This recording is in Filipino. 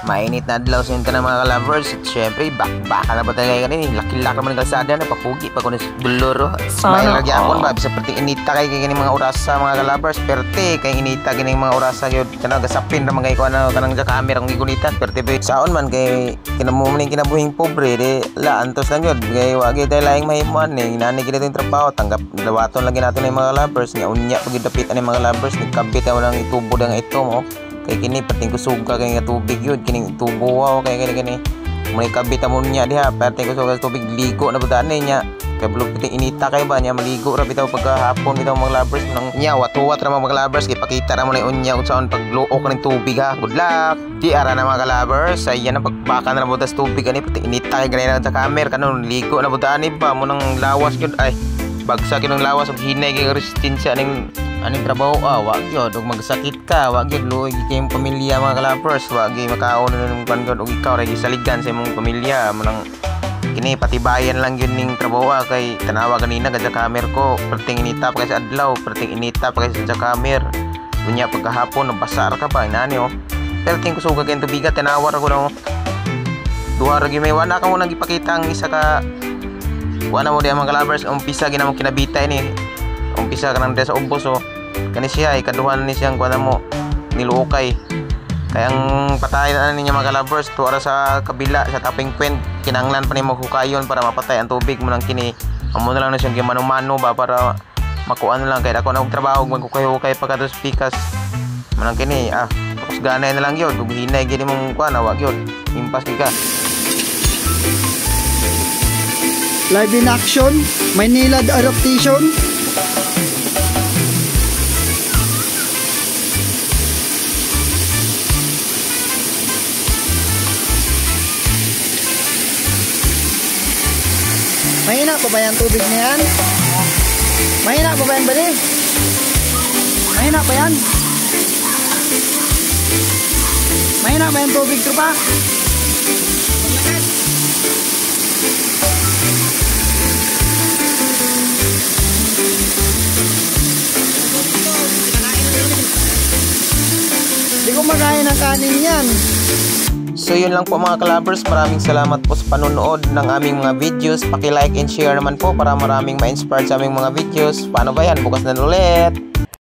Mainit na adlaw sa inyo ng mga ka-lovers. At syempre, baka na ba talaga kanini? Laki-laki naman ng kalsada na papugi pa kung duloro. Smile lagi ako ba? Bisa perting inita kay kini mga orasa mga ka-lovers. Perte kay inita kini mga orasa yun. Kana gasapin naman kay ko ano kanang camera kung gigunitan. Perte ba saon man kay kinamumaning kinabuhing pobre de la antos lang yun. Kay wagi tayo laing mahimuan eh. Inani kita yung trabaho. Tanggap dawaton lagi natin ng mga lovers. Nya unya pagdapitan ng mga lovers. Nagkabit ako ng itubo ng ito mo. Kay kini pating kusog ka kay nga tubig yun kining tubo wow kay kini may kabita mo niya diha pating kusog ka tubig ligo na budaan niya kay bulog piting inita kay ba niya maligo ra bitaw pagkahapon bitaw mga lovers nang nya watuwat ra mga lovers kay pakita ra mo na unya kung saan pagluok ng tubig ha. Good luck di ara na mga lovers ay yan ang pagbaka na butas tubig ani pating inita kay ganina sa camera kanon ligo na budaan ba mo nang lawas gyud ay bagsa kinong lawas ug hinay kay resistensya aning trabaho wag yun ug magsakit ka wag yun luoy kay imong pamilya mga ka-lovers wag gyud makaon ng pangod ug ikaw ra gisaligan sa imong pamilya mo nang kini patibayan lang yun ning trabaho kay tanawa ganina gad sa camera ko perting inita pa kay sa adlaw perting inita pa kay sa camera unya pagkahapon nabasar ka pa inani perting kusuga kay tubiga tanawa ra ko na duha ra gyud may wala ka mo nang ipakita ang isa ka wala mo diya mga ka-lovers umpisa ginamong kinabita ini umpisa ka nang sa ubos kani siya ikaduhan ni siyang kuha mo niluukay kaya ang patay na niya mga ka-lovers tuwara sa kabila sa tapping point kinanglan pa ni maghukayon para mapatay ang tubig mo nang kini amo na lang na siyang gimano-mano ba para makuan lang kaya ako na trabaho maghukayo-hukay pagkatos pikas mo nang kini tapos ganay na lang yun ug hinay gini mong kuha na wag yun impas ka live in action Maynila adaptation. Mahina pa ba yung tubig na yan? Mahina pa ba yan bali? Mahina pa yan? Mahina pa yung tubig ito pa? Hindi ko magain ng kanin yan. So yun lang po mga ka-lovers, maraming salamat po sa panonood ng aming mga videos. Paki-like and share naman po para maraming ma-inspire sa aming mga videos. Paano ba yan? Bukas na ulit!